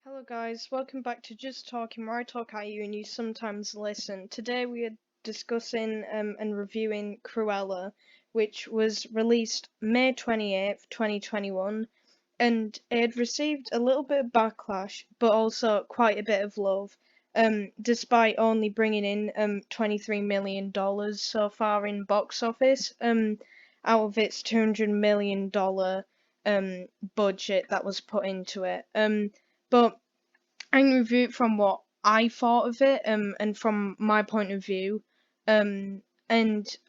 Hello guys, welcome back to Just Talking, where I talk at you and you sometimes listen. Today we are discussing and reviewing Cruella, which was released May 28th, 2021, and it had received a little bit of backlash, but also quite a bit of love, despite only bringing in $23 million so far in box office, out of its $200 million budget that was put into it. But I can review it from what I thought of it, and from my point of view. And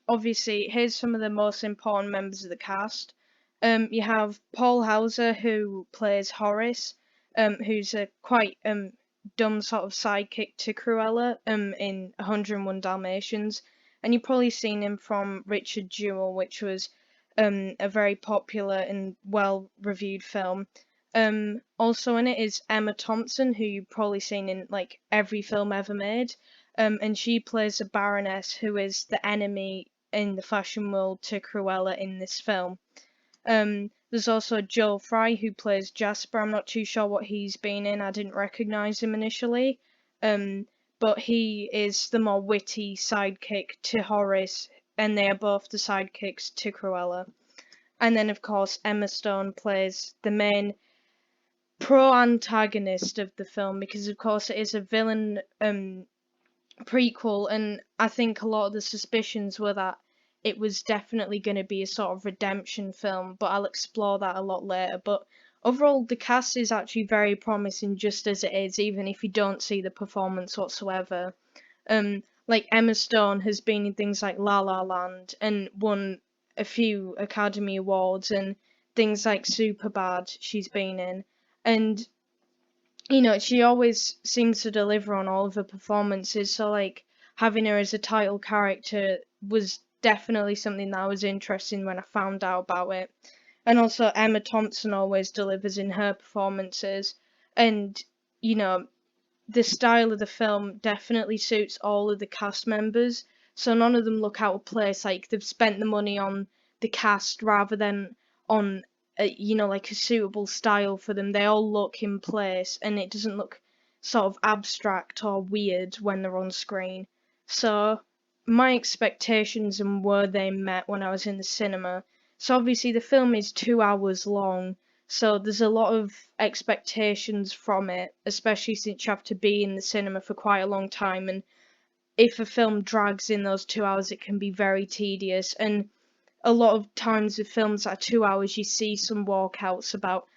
obviously, here's some of the most important members of the cast. You have Paul Hauser, who plays Horace, who's a quite dumb sort of sidekick to Cruella, in 101 Dalmatians, and you've probably seen him from Richard Jewell, which was a very popular and well reviewed film. Also in it is Emma Thompson, who you've probably seen in like every film ever made. And she plays a baroness who is the enemy in the fashion world to Cruella in this film. There's also Joel Fry who plays Jasper. I'm not too sure what he's been in. I didn't recognize him initially. But he is the more witty sidekick to Horace, and they are both the sidekicks to Cruella. And then, of course, Emma Stone plays the main pro-antagonist of the film because, of course, it is a villain prequel, and I think a lot of the suspicions were that it was definitely going to be a sort of redemption film, but I'll explore that a lot later. But overall, the cast is actually very promising just as it is, even if you don't see the performance whatsoever. Like Emma Stone has been in things like La La Land and won a few Academy Awards, and things like Superbad she's been in. And she always seems to deliver on all of her performances. So, like, having her as a title character was definitely something that I was interested in when I found out about it. And also, Emma Thompson always delivers in her performances. And, you know, the style of the film definitely suits all of the cast members. So none of them look out of place. Like, they've spent the money on the cast rather than on like a suitable style for them. They all look in place, and it doesn't look sort of abstract or weird when they're on screen. So my expectations and were they met when I was in the cinema. So obviously the film is 2 hours long, so there's a lot of expectations from it, especially since you have to be in the cinema for quite a long time, and if a film drags in those 2 hours it can be very tedious. And a lot of times with films that are 2 hours, you see some walkouts about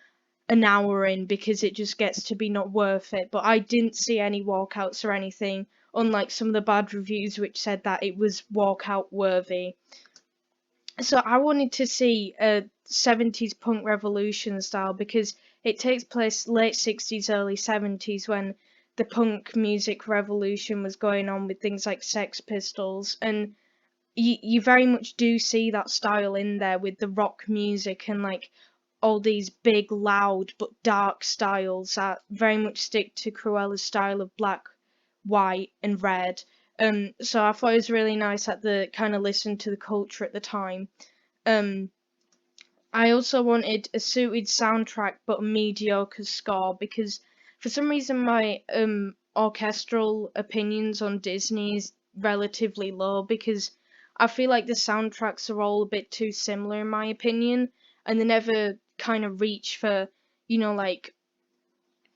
an hour in because it just gets to be not worth it. But I didn't see any walkouts or anything, unlike some of the bad reviews which said that it was walkout worthy. So I wanted to see a 70s punk revolution style because it takes place late 60s, early 70s when the punk music revolution was going on with things like Sex Pistols, and you very much do see that style in there with the rock music and like all these big, loud but dark styles that very much stick to Cruella's style of black, white, and red. So I thought it was really nice that they kind of listened to the culture at the time. Um, I also wanted a suited soundtrack but a mediocre score because for some reason my orchestral opinions on Disney is relatively low because I feel like the soundtracks are all a bit too similar in my opinion, and they never kind of reach for, like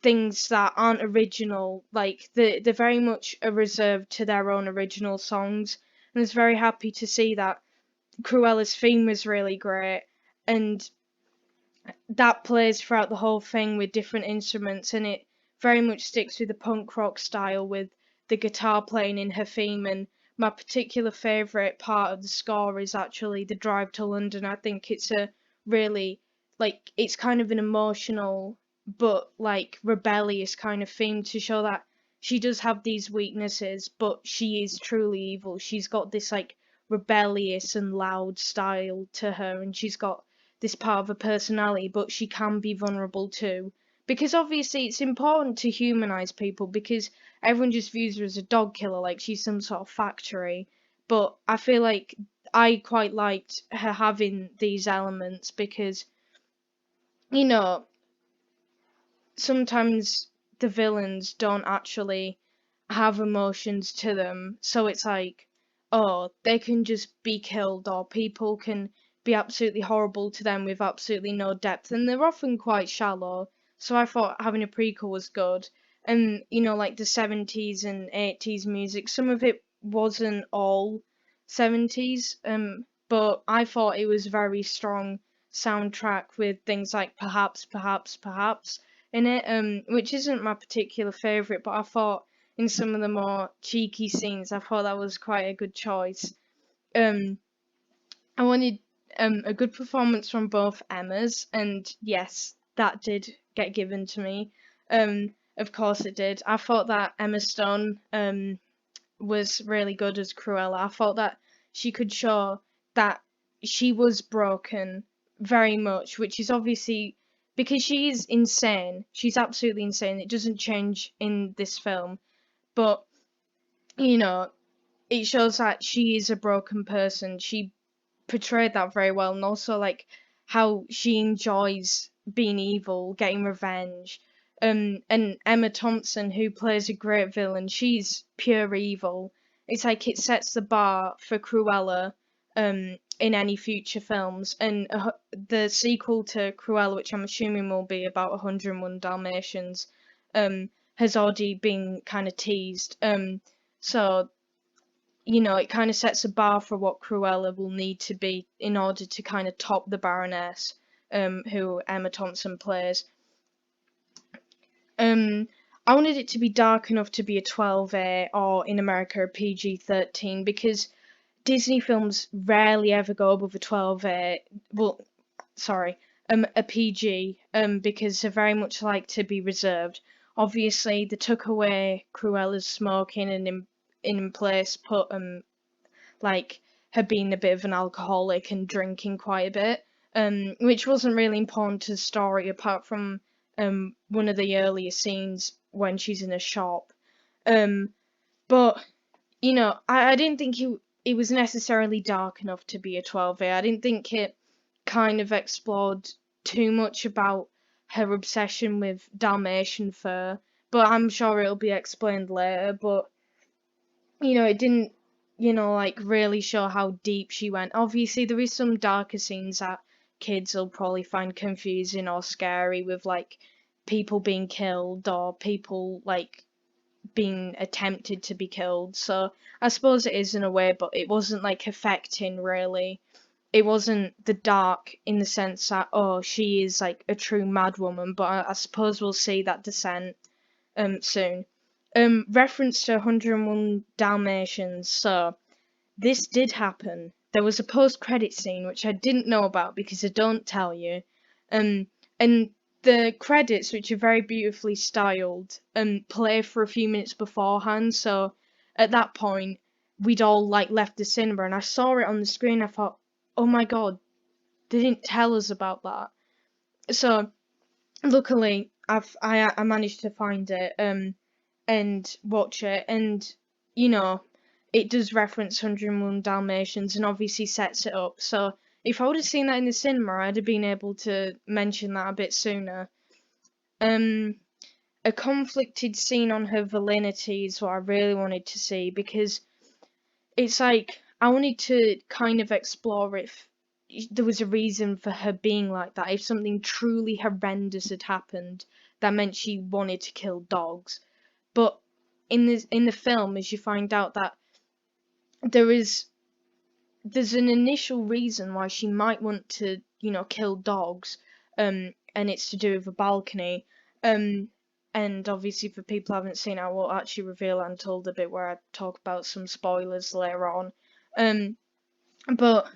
things that aren't original. Like they're very much reserved to their own original songs, and I was very happy to see that Cruella's theme was really great, and that plays throughout the whole thing with different instruments, and it very much sticks with the punk rock style with the guitar playing in her theme. And my particular favourite part of the score is actually the drive to London. I think it's a really, like, it's kind of an emotional but like rebellious kind of theme to show that she does have these weaknesses, but she is truly evil. She's got this like rebellious and loud style to her, and she's got this part of her personality, but she can be vulnerable too. Because obviously it's important to humanize people because everyone just views her as a dog killer, like she's some sort of factory. But I feel like I quite liked her having these elements because, you know, sometimes the villains don't actually have emotions to them. So it's like, oh, they can just be killed, or people can be absolutely horrible to them with absolutely no depth, and they're often quite shallow. So I thought having a prequel was good. And, like the 70s and 80s music, some of it wasn't all 70s, but I thought it was very strong soundtrack with things like Perhaps, Perhaps, Perhaps in it, which isn't my particular favourite, but I thought in some of the more cheeky scenes, I thought that was quite a good choice. Um, I wanted a good performance from both Emmas, and yes, that did get given to me. Of course it did. I thought that Emma Stone was really good as Cruella. I thought that she could show that she was broken very much, which is obviously because she is insane. She's absolutely insane. It doesn't change in this film, but you know, it shows that she is a broken person. She portrayed that very well, and also like how she enjoys being evil, getting revenge. And Emma Thompson, who plays a great villain, she's pure evil. It's like it sets the bar for Cruella in any future films, and the sequel to Cruella, which I'm assuming will be about 101 Dalmatians, has already been kind of teased. So it kind of sets a bar for what Cruella will need to be in order to kind of top the Baroness, who Emma Thompson plays. I wanted it to be dark enough to be a 12A, or in America a PG-13, because Disney films rarely ever go above a 12A. Well, sorry, a PG, because they very much like to be reserved. Obviously, they took away Cruella's smoking and in place put like her being a bit of an alcoholic and drinking quite a bit, which wasn't really important to the story apart from one of the earlier scenes when she's in a shop. But I didn't think it was necessarily dark enough to be a 12A. I didn't think it kind of explored too much about her obsession with Dalmatian fur, but I'm sure it'll be explained later. But it didn't, like really show how deep she went. Obviously, there is some darker scenes that kids will probably find confusing or scary, with like people being killed or people like being attempted to be killed. So I suppose it is in a way, but it wasn't like affecting really. It wasn't the dark in the sense that, oh, she is like a true mad woman, but I suppose we'll see that descent soon. Reference to 101 Dalmatians. So this did happen. There was a post-credit scene which I didn't know about because they don't tell you. And the credits, which are very beautifully styled, play for a few minutes beforehand. So at that point, we'd all like left the cinema, and I saw it on the screen. I thought, oh my god, they didn't tell us about that. So luckily, I managed to find it and watch it, and it does reference 101 Dalmatians and obviously sets it up. So if I would have seen that in the cinema, I'd have been able to mention that a bit sooner. A conflicted scene on her villainity is what I really wanted to see, because it's like I wanted to kind of explore if there was a reason for her being like that, if something truly horrendous had happened that meant she wanted to kill dogs. But in the film, as you find out that there's an initial reason why she might want to, kill dogs, and it's to do with a balcony. And obviously for people who haven't seen it, I will actually reveal until the bit where I talk about some spoilers later on. But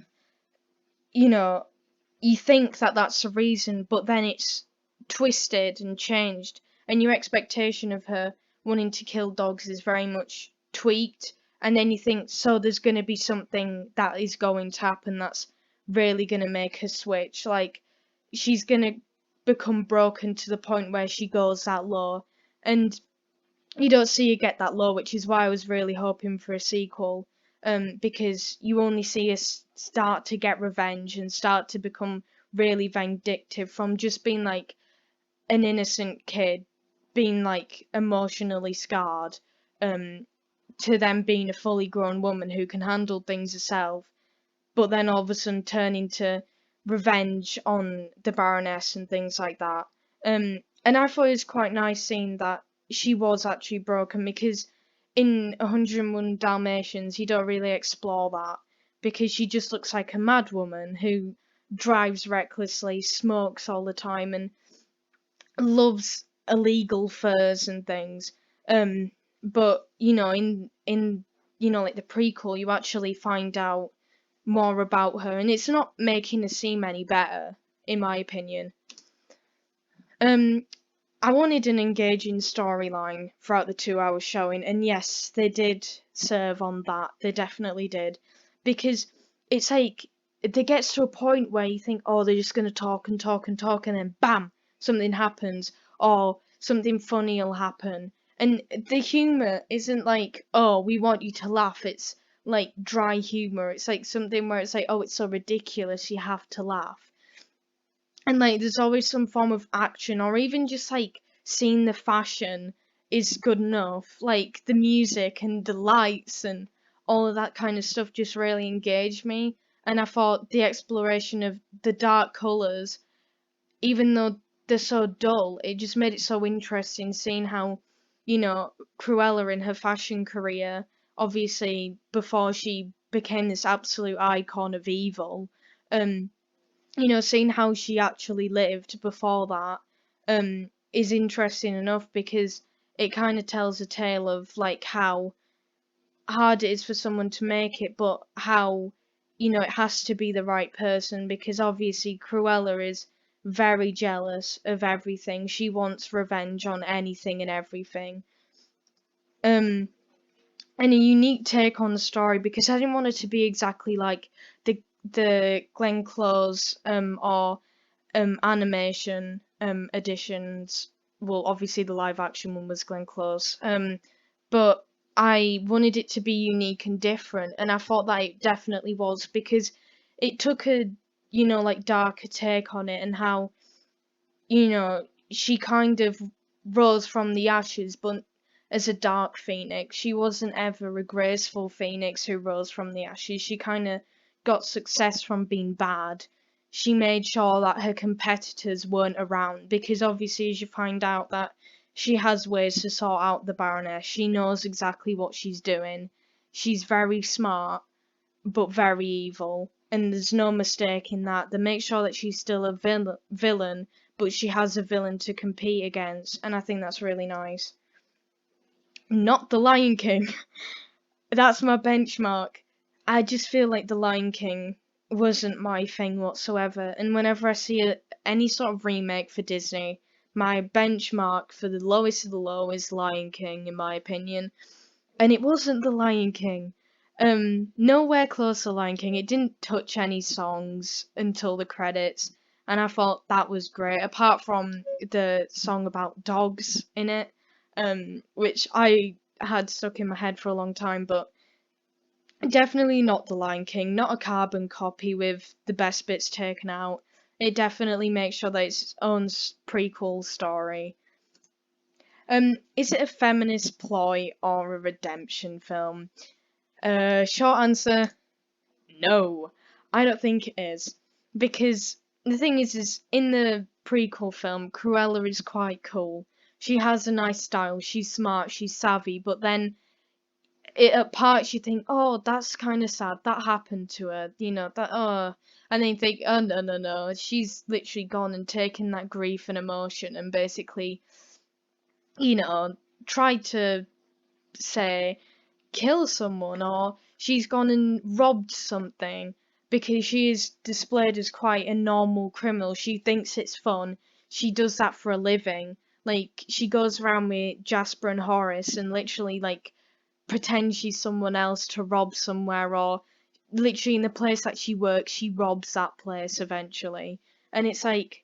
you think that that's the reason, but then it's twisted and changed, and your expectation of her wanting to kill dogs is very much tweaked, and then you think, so there's going to be something that is going to happen that's really going to make her switch, like she's going to become broken to the point where she goes that low, and you don't see her get that low, which is why I was really hoping for a sequel, because you only see her start to get revenge and start to become really vindictive from just being like an innocent kid being like emotionally scarred, to them being a fully grown woman who can handle things herself, but then all of a sudden turning to revenge on the Baroness and things like that. And I thought it was quite nice seeing that she was actually broken, because in 101 Dalmatians you don't really explore that, because she just looks like a mad woman who drives recklessly, smokes all the time, and loves illegal furs and things. Um, but in like the prequel, you actually find out more about her, and it's not making her seem any better, in my opinion. Um, I wanted an engaging storyline throughout the 2 hour showing, and yes, they did serve on that. They definitely did, because it's like it gets to a point where you think, oh, they're just gonna talk and talk and talk, and then bam, something happens, or something funny will happen. And the humor isn't like, oh, we want you to laugh. It's like dry humor. It's like something where it's like, oh, it's so ridiculous, you have to laugh. And like there's always some form of action, or even just like seeing the fashion is good enough. Like the music and the lights and all of that kind of stuff just really engaged me. And I thought the exploration of the dark colours, even though they're so dull, it just made it so interesting seeing how, Cruella in her fashion career, obviously before she became this absolute icon of evil, um, seeing how she actually lived before that, is interesting enough, because it kind of tells a tale of like how hard it is for someone to make it, but how, it has to be the right person, because obviously Cruella is very jealous of everything. She wants revenge on anything and everything. Um, and a unique take on the story, because I didn't want it to be exactly like the Glenn Close or animation editions. Well, obviously the live action one was Glenn Close. But I wanted it to be unique and different, and I thought that it definitely was, because it took a like darker take on it, and how she kind of rose from the ashes, but as a dark phoenix. She wasn't ever a graceful phoenix who rose from the ashes. She kind of got success from being bad. She made sure that her competitors weren't around, because obviously, as you find out, that she has ways to sort out the Baroness. She knows exactly what she's doing. She's very smart, but very evil, and there's no mistake in that. They make sure that she's still a villain, but she has a villain to compete against, and I think that's really nice. Not The Lion King. That's my benchmark. I just feel like The Lion King wasn't my thing whatsoever, and whenever I see any sort of remake for Disney, my benchmark for the lowest of the low is Lion King, in my opinion. And it wasn't The Lion King. Nowhere close to Lion King. It didn't touch any songs until the credits, and I thought that was great. Apart from the song about dogs in it, which I had stuck in my head for a long time, but definitely not The Lion King. Not a carbon copy with the best bits taken out. It definitely makes sure that it's its own prequel story. Is it a feminist ploy or a redemption film? Short answer, no. I don't think it is. Because the thing is in the prequel film, Cruella is quite cool. She has a nice style, she's smart, she's savvy, but then at parts you think, oh, that's kind of sad, that happened to her, and then you think, oh, no, no, no, she's literally gone and taken that grief and emotion and basically, tried to, say, kill someone, or she's gone and robbed something, because she is displayed as quite a normal criminal. She thinks it's fun. She does that for a living. Like, she goes around with Jasper and Horace and literally, like, pretends she's someone else to rob somewhere, or literally in the place that she works, she robs that place eventually. And it's like,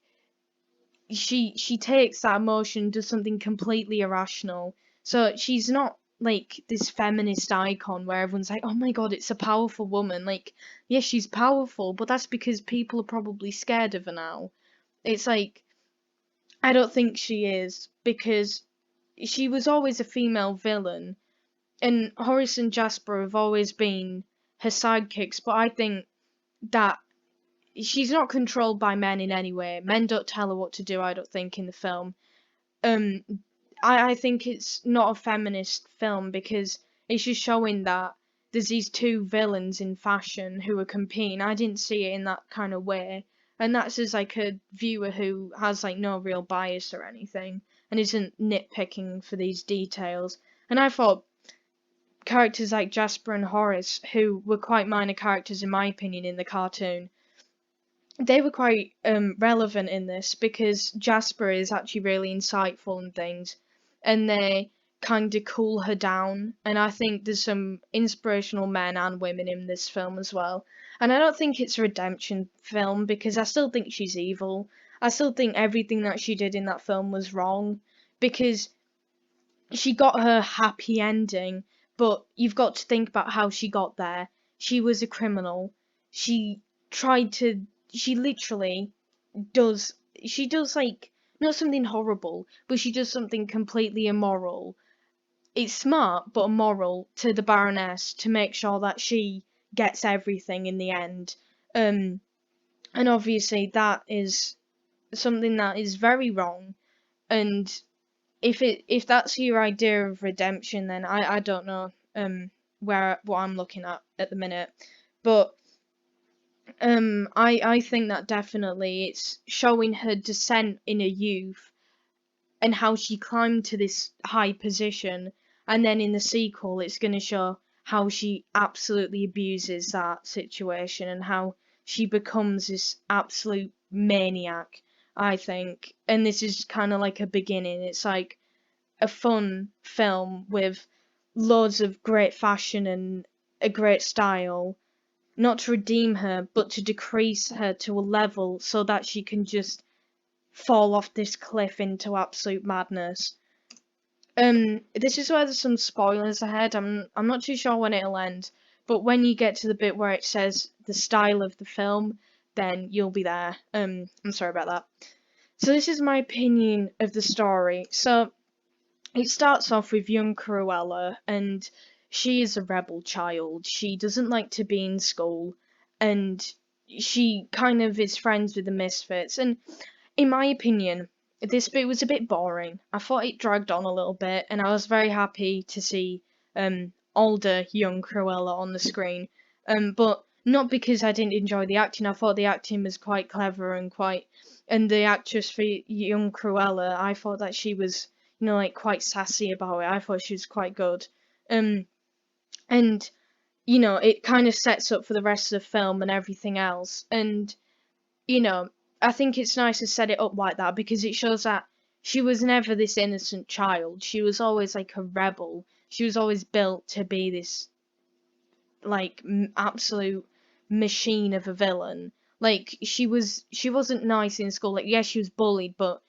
she takes that emotion, does something completely irrational. So she's not like this feminist icon where everyone's like, oh my god, it's a powerful woman. Like, yes, she's powerful, but that's because people are probably scared of her now. It's like, I don't think she is, because she was always a female villain, and Horace and Jasper have always been her sidekicks, but I think that she's not controlled by men in any way. Men don't tell her what to do, I don't think, in the film. Um, I think it's not a feminist film because it's just showing that there's these two villains in fashion who are competing. I didn't see it in that kind of way. And that's as like a viewer who has like no real bias or anything and isn't nitpicking for these details. And I thought characters like Jasper and Horace, who were quite minor characters in my opinion in the cartoon, they were quite relevant in this because Jasper is actually really insightful and things, and they kind of cool her down. And I think there's some inspirational men and women in this film as well. And I don't think it's a redemption film because I still think she's evil. I still think everything that she did in that film was wrong because she got her happy ending, but you've got to think about how she got there. She was a criminal. She tried to. She literally does. She does like not something horrible, but she does something completely immoral. It's smart but immoral to the Baroness to make sure that she gets everything in the end. Um, and obviously that is something that is very wrong, and if that's your idea of redemption, then I don't know what I'm looking at the minute, but I think that definitely it's showing her descent in her youth and how she climbed to this high position, and then in the sequel it's going to show how she absolutely abuses that situation and how she becomes this absolute maniac, I think. And this is kind of like a beginning. It's like a fun film with loads of great fashion and a great style, not to redeem her, but to decrease her to a level so that she can just fall off this cliff into absolute madness. This is where there's some spoilers ahead. I'm not too sure when it'll end, but when you get to the bit where it says the style of the film, then you'll be there. I'm sorry about that. So this is my opinion of the story. So it starts off with young Cruella, and she is a rebel child. She doesn't like to be in school, and she kind of is friends with the misfits. And in my opinion, this bit was a bit boring. I thought it dragged on a little bit, and I was very happy to see older young Cruella on the screen. But not because I didn't enjoy the acting. I thought the acting was quite clever and and the actress for young Cruella, I thought that she was, like quite sassy about it. I thought she was quite good. Um, and it kind of sets up for the rest of the film and everything else. And you know, I think it's nice to set it up like that because it shows that she was never this innocent child. She was always like a rebel. She was always built to be this like absolute machine of a villain. Like she wasn't nice in school. Like yes, she was bullied, but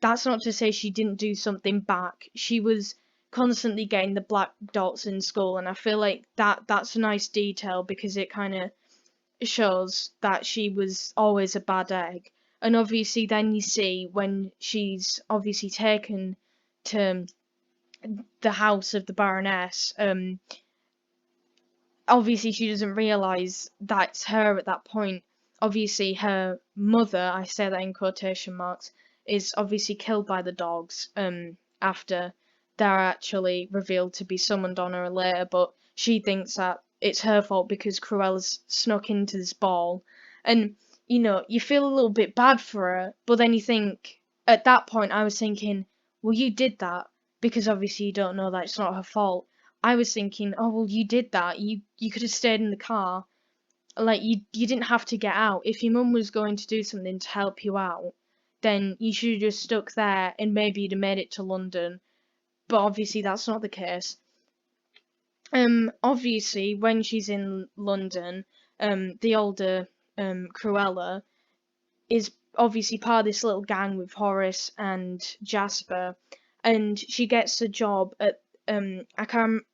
that's not to say she didn't do something back. She was constantly getting the black dots in school, and I feel like that's a nice detail because it kind of shows that she was always a bad egg. And obviously then you see when she's obviously taken to the house of the Baroness, obviously she doesn't realise that's her at that point. Obviously her mother, I say that in quotation marks, is obviously killed by the dogs, after they're actually revealed to be summoned on her later, but she thinks that it's her fault because Cruella's snuck into this ball. And, you feel a little bit bad for her, but then you think, at that point I was thinking, well, you did that because obviously you don't know that it's not her fault. I was thinking, oh well, you did that. You could have stayed in the car. Like you didn't have to get out. If your mum was going to do something to help you out, then you should have just stuck there and maybe you'd have made it to London. But obviously that's not the case. Obviously when she's in London, the older Cruella is obviously part of this little gang with Horace and Jasper, and she gets a job at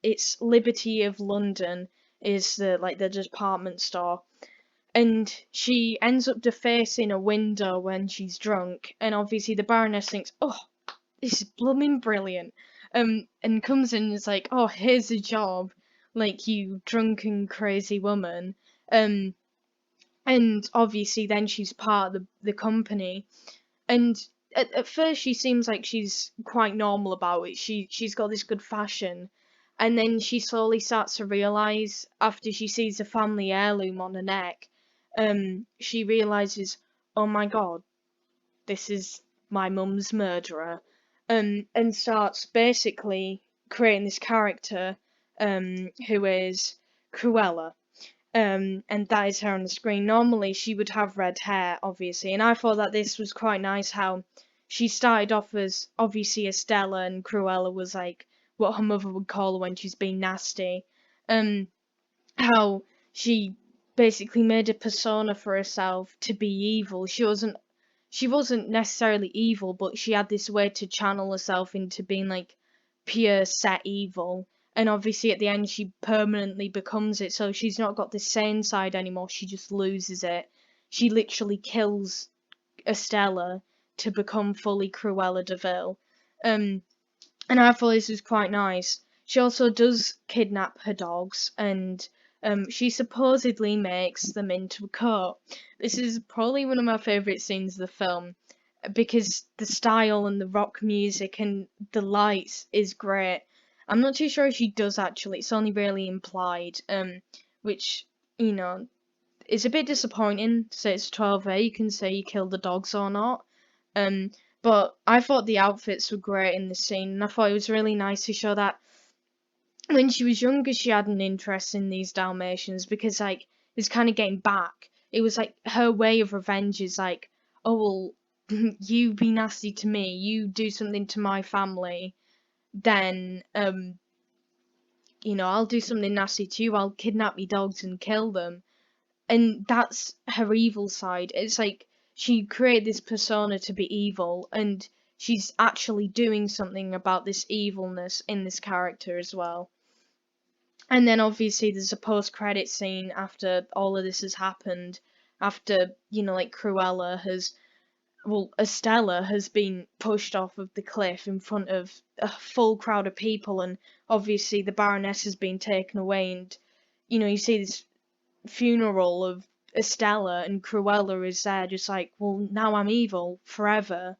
it's Liberty of London is the department store, and she ends up defacing a window when she's drunk, and obviously the Baroness thinks, oh, is blooming brilliant. And comes in and is like, oh, here's a job, like, you drunken crazy woman. Um, and obviously then she's part of the company, and at first she seems like she's quite normal about it. She's got this good fashion, and then she slowly starts to realize after she sees a family heirloom on her neck, she realizes, oh my god, this is my mum's murderer, and starts basically creating this character, who is Cruella, and that is her on the screen. Normally, she would have red hair, obviously, and I thought that this was quite nice how she started off as obviously Estella, and Cruella was like what her mother would call her when she's being nasty. Um, how she basically made a persona for herself to be evil. She wasn't necessarily evil, but she had this way to channel herself into being like pure set evil. And obviously at the end she permanently becomes it, so she's not got the sane side anymore, she just loses it. She literally kills Estella to become fully Cruella de Vil. Um, and I thought this was quite nice. She also does kidnap her dogs, and she supposedly makes them into a coat. This is probably one of my favourite scenes of the film because the style and the rock music and the lights is great. I'm not too sure if she does actually. It's only really implied, which you know is a bit disappointing. To say it's 12A, you can say you killed the dogs or not. Um, but I thought the outfits were great in the scene, and I thought it was really nice to show that when she was younger, she had an interest in these Dalmatians because, like, it's kind of getting back. It was like her way of revenge is like, oh, well, you be nasty to me, you do something to my family, then, I'll do something nasty to you, I'll kidnap your dogs and kill them. And that's her evil side. It's like she created this persona to be evil, and she's actually doing something about this evilness in this character as well. And then obviously there's a post-credit scene after all of this has happened, after like Cruella has, well, Estella has been pushed off of the cliff in front of a full crowd of people, and obviously the Baroness has been taken away, and you see this funeral of Estella, and Cruella is there just like, well, now I'm evil forever.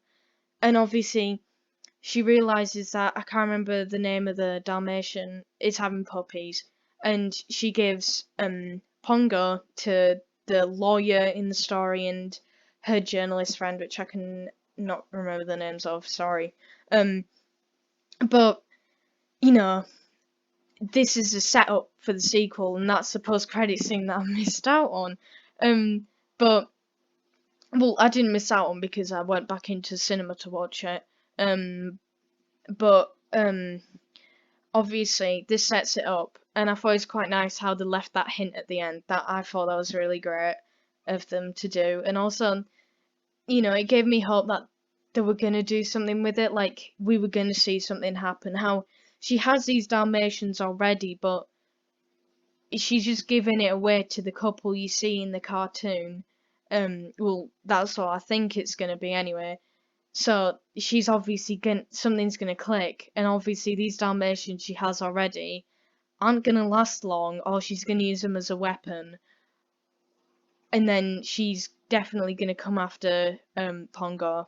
And obviously she realizes that, I can't remember the name of the Dalmatian, is having puppies, and she gives Pongo to the lawyer in the story and her journalist friend, which I can not remember the names of, sorry. But this is a setup for the sequel, and that's the post-credit scene that I missed out on. But well, I didn't miss out on because I went back into cinema to watch it. But obviously this sets it up, and I thought it was quite nice how they left that hint at the end. That I thought that was really great of them to do, and also, it gave me hope that they were gonna do something with it, like we were gonna see something happen. How she has these Dalmatians already, but she's just giving it away to the couple you see in the cartoon. Well, that's what I think it's gonna be anyway. So she's obviously something's gonna click, and obviously these Dalmatians she has already aren't gonna last long, or she's gonna use them as a weapon, and then she's definitely gonna come after Pongo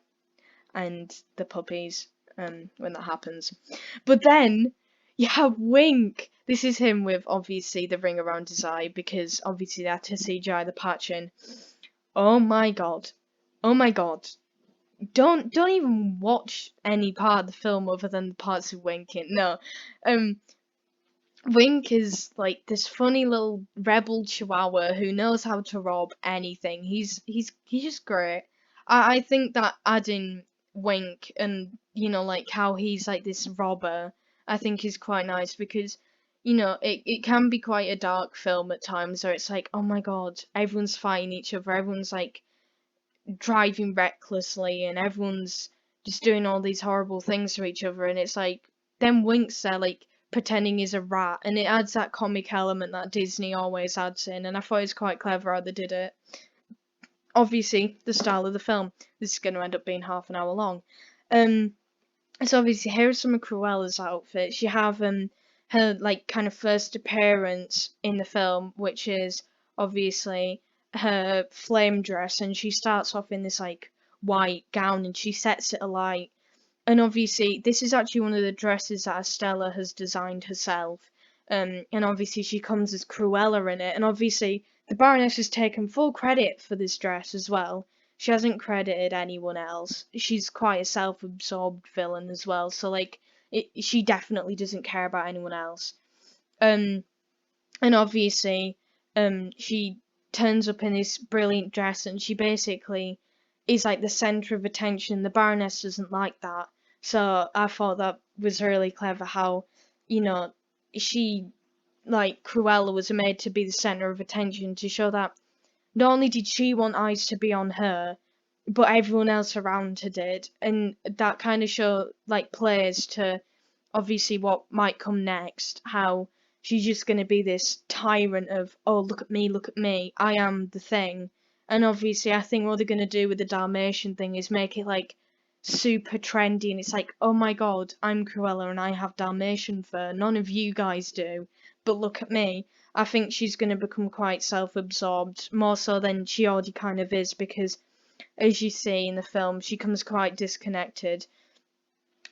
and the puppies when that happens. But then you have Wink. This is him with obviously the ring around his eye because obviously they had to CGI the patch in. Oh my god. Oh my god. Don't even watch any part of the film other than the parts of winking. No. Wink is like this funny little rebel chihuahua who knows how to rob anything. He's just great. I think that adding Wink and like how he's like this robber, I think is quite nice because it can be quite a dark film at times where it's like, oh my god, everyone's fighting each other, everyone's like driving recklessly, and everyone's just doing all these horrible things to each other, and it's like then Wink's there like pretending he's a rat, and it adds that comic element that Disney always adds in, and I thought it was quite clever how they did it. Obviously, the style of the film. This is going to end up being half an hour long. So obviously here's some of Cruella's outfits. You have her like kind of first appearance in the film, which is obviously her flame dress, and she starts off in this like white gown and she sets it alight. And obviously this is actually one of the dresses that Estella has designed herself. And obviously she comes as Cruella in it, and obviously the Baroness has taken full credit for this dress as well. She hasn't credited anyone else. She's quite a self-absorbed villain as well, so like she definitely doesn't care about anyone else. Um, and obviously, she turns up in this brilliant dress, and she basically is like the center of attention. The Baroness doesn't like that, so I thought that was really clever. How, you know, she like Cruella was made to be the center of attention to show that not only did she want eyes to be on her, but everyone else around her did, and that kind of show like plays to obviously what might come next. How she's just going to be this tyrant of, oh, look at me, I am the thing. And obviously, I think what they're going to do with the Dalmatian thing is make it like super trendy, and it's like, oh my god, I'm Cruella and I have Dalmatian fur. None of you guys do, but look at me. I think she's going to become quite self-absorbed, more so than she already kind of is, because as you see in the film, she comes quite disconnected.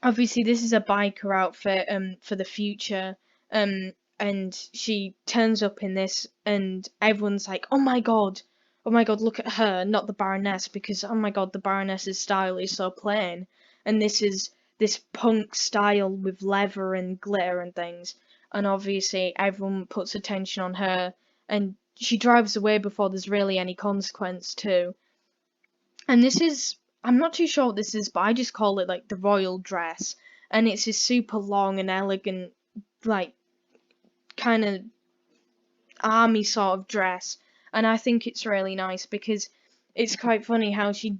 Obviously, this is a biker outfit for the future, and she turns up in this, and everyone's like, oh my god, look at her, not the Baroness, because oh my god, the Baroness's style is so plain, and this is this punk style with leather and glitter and things, and obviously everyone puts attention on her, and she drives away before there's really any consequence too. And this is, I'm not too sure what this is, but I just call it like the royal dress. And it's this super long and elegant, like, kind of army sort of dress. And I think it's really nice because it's quite funny how she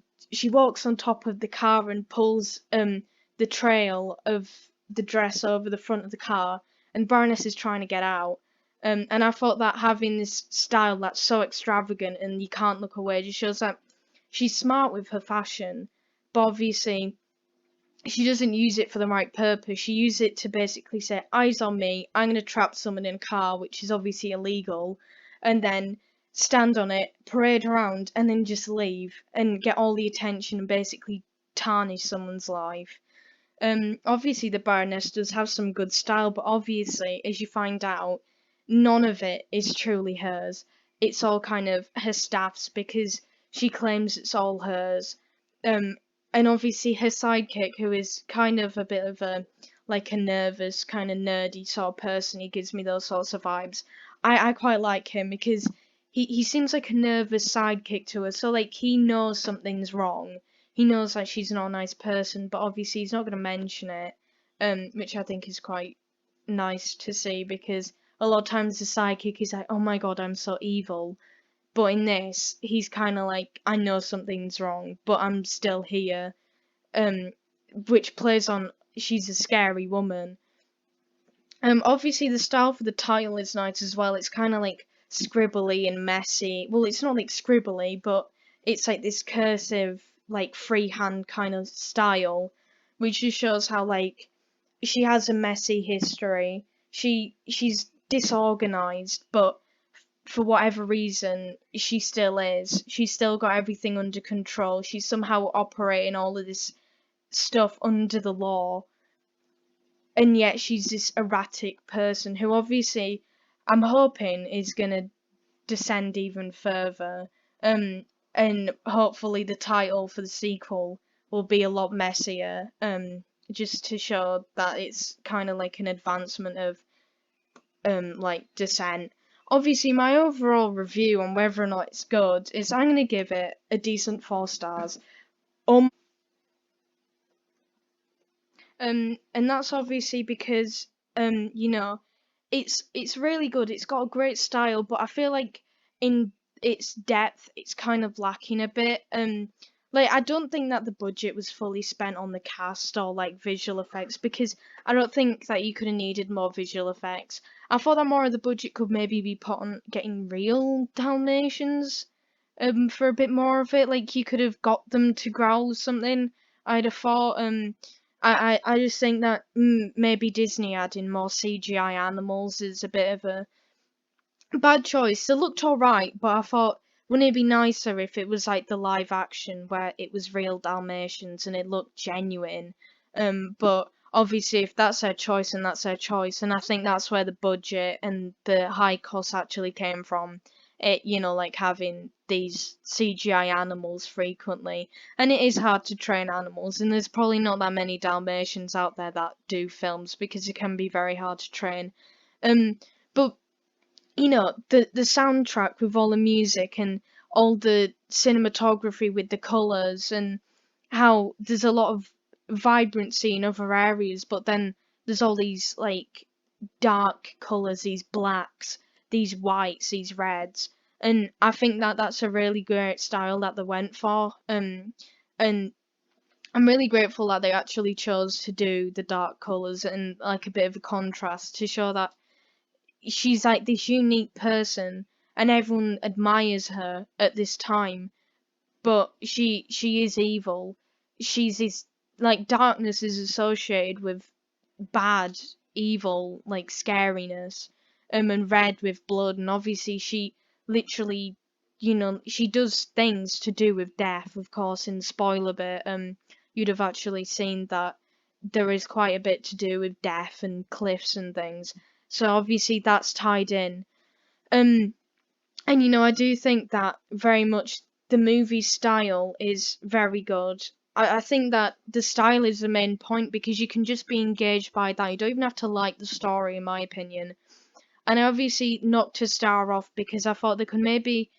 walks on top of the car and pulls the trail of the dress over the front of the car, and Baroness is trying to get out. And I thought that having this style that's so extravagant and you can't look away just shows that she's smart with her fashion, but obviously she doesn't use it for the right purpose. She uses it to basically say, eyes on me, I'm going to trap someone in a car, which is obviously illegal, and then stand on it, parade around, and then just leave and get all the attention and basically tarnish someone's life. Obviously the Baroness does have some good style, but obviously, as you find out, none of it is truly hers. It's all kind of her staff's because she claims it's all hers. Um, and obviously her sidekick, who is kind of a bit of a like a nervous, kind of nerdy sort of person, he gives me those sorts of vibes. I quite like him because he seems like a nervous sidekick to her, so like he knows something's wrong, he knows that she's not a nice person, but obviously he's not going to mention it, which I think is quite nice to see because a lot of times the sidekick is like, oh my god, I'm so evil. But in this, he's kind of like, I know something's wrong, but I'm still here. Um, which plays on she's a scary woman. Obviously the style for the title is nice as well. It's kind of like scribbly and messy. Well, it's not like scribbly, but it's like this cursive, like freehand kind of style, which just shows how like she has a messy history. She's disorganized, but for whatever reason, she still is. She's still got everything under control. She's somehow operating all of this stuff under the law, and yet she's this erratic person who obviously I'm hoping is gonna descend even further. Um, and hopefully the title for the sequel will be a lot messier. Just to show that it's kind of like an advancement of like descent. Obviously, my overall review on whether or not it's good is I'm gonna give it a decent 4 stars. Um, and that's obviously because you know, it's really good. It's got a great style, but I feel like in its depth, it's kind of lacking a bit. Like I don't think that the budget was fully spent on the cast or like visual effects because I don't think that you could have needed more visual effects. I thought that more of the budget could maybe be put on getting real Dalmatians, for a bit more of it. Like you could have got them to growl or something. I'd have thought. I just think that maybe Disney adding more CGI animals is a bit of a bad choice. It looked alright, but I thought, wouldn't it be nicer if it was like the live action where it was real Dalmatians and it looked genuine? But obviously, if that's their choice and that's their choice, and I think that's where the budget and the high cost actually came from. It, like having these CGI animals frequently, and it is hard to train animals, and there's probably not that many Dalmatians out there that do films because it can be very hard to train. But the soundtrack with all the music and all the cinematography with the colors and how there's a lot of vibrancy in other areas, but then there's all these like dark colors, these blacks, these whites, these reds, and I think that that's a really great style that they went for. And I'm really grateful that they actually chose to do the dark colors and like a bit of a contrast to show that she's like this unique person and everyone admires her at this time, but she is evil. She's this, like, darkness is associated with bad, evil, like scariness, and red with blood, and obviously she literally, she does things to do with death, of course. In the spoiler bit, you'd have actually seen that there is quite a bit to do with death and cliffs and things. So obviously that's tied in. Um, and I do think that very much the movie style is very good. I think that the style is the main point because you can just be engaged by that. You don't even have to like the story, in my opinion. And I obviously knocked a star off because I thought they could maybe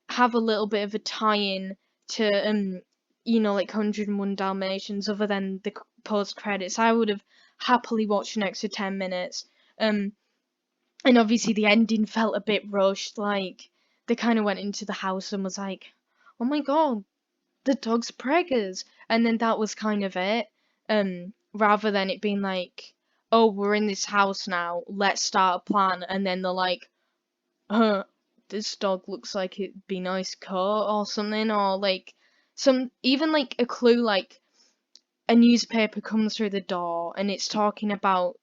have a little bit of a tie-in to like 101 Dalmatians other than the post credits. I would have happily watched an extra 10 minutes. Um, and obviously the ending felt a bit rushed, like they kind of went into the house and was like, "Oh my god, the dog's preggers," and then that was kind of it. Rather than it being like, "Oh, we're in this house now, let's start a plan," and then they're like, this dog looks like it'd be nice coat or something, or like some even like a clue, like a newspaper comes through the door and it's talking about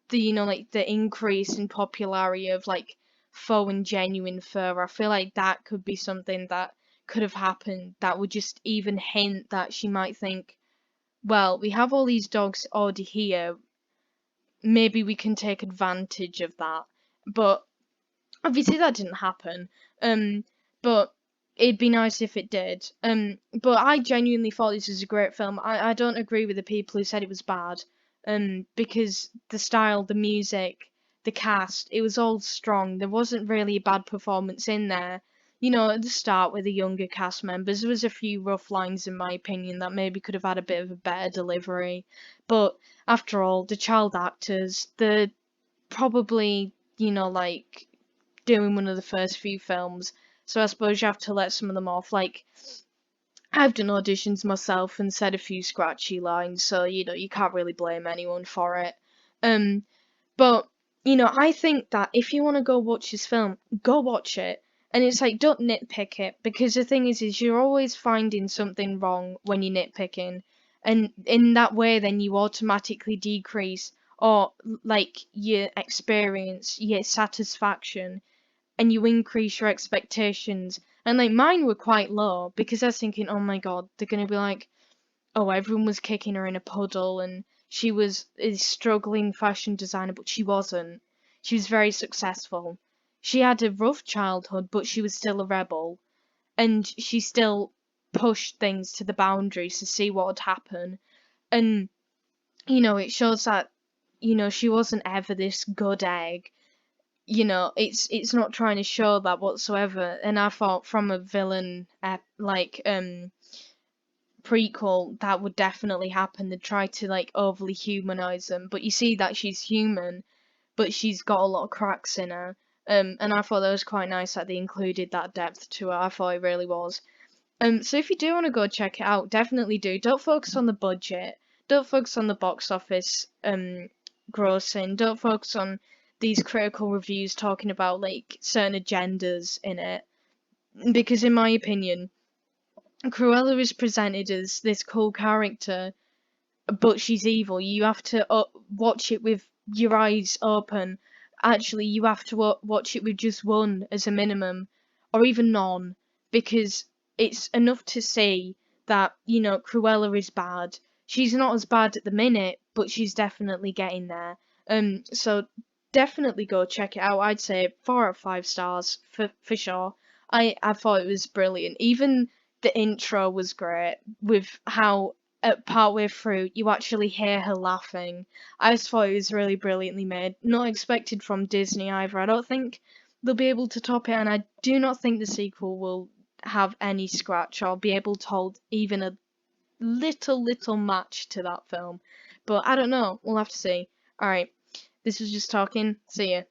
the like the increase in popularity of like faux and genuine fur. I feel like that could be something that could have happened that would just even hint that she might think, well, we have all these dogs already here, maybe we can take advantage of that. But obviously that didn't happen. But it'd be nice if it did. But I genuinely thought this was a great film. I don't agree with the people who said it was bad. Because the style, the music, the cast, it was all strong. There wasn't really a bad performance in there. At the start with the younger cast members, there was a few rough lines in my opinion that maybe could have had a bit of a better delivery. But after all, the child actors, the probably, like doing one of the first few films. So I suppose you have to let some of them off. Like, I've done auditions myself and said a few scratchy lines, so you can't really blame anyone for it. Um, but I think that if you want to go watch this film, go watch it. And it's like, don't nitpick it, because the thing is you're always finding something wrong when you're nitpicking, and in that way, then you automatically decrease or like your experience, your satisfaction, and you increase your expectations. And like mine were quite low because I was thinking, oh my god, they're gonna be like, oh, everyone was kicking her in a puddle and she was a struggling fashion designer, but she wasn't. She was very successful. She had a rough childhood, but she was still a rebel, and she still pushed things to the boundaries to see what would happen. And it shows that she wasn't ever this good egg. It's not trying to show that whatsoever. And I thought from a villain prequel that would definitely happen. They try to like overly humanize them, but you see that she's human, but she's got a lot of cracks in her. And I thought that was quite nice that they included that depth to her. I thought it really was. So if you do want to go check it out, definitely do. Don't focus on the budget. Don't focus on the box office grossing. Don't focus on these critical reviews talking about like certain agendas in it. Because in my opinion, Cruella is presented as this cool character, but she's evil. You have to watch it with your eyes open. Actually, you have to watch it with just one as a minimum, or even none, because it's enough to see that, Cruella is bad. She's not as bad at the minute, but she's definitely getting there. So definitely go check it out. I'd say 4 out of 5 stars for sure. I thought it was brilliant. Even the intro was great with how partway through you actually hear her laughing. I just thought it was really brilliantly made. Not expected from Disney either. I don't think they'll be able to top it, and I do not think the sequel will have any scratch or be able to hold even a little match to that film. But I don't know. We'll have to see. Alright, this was just talking. See ya.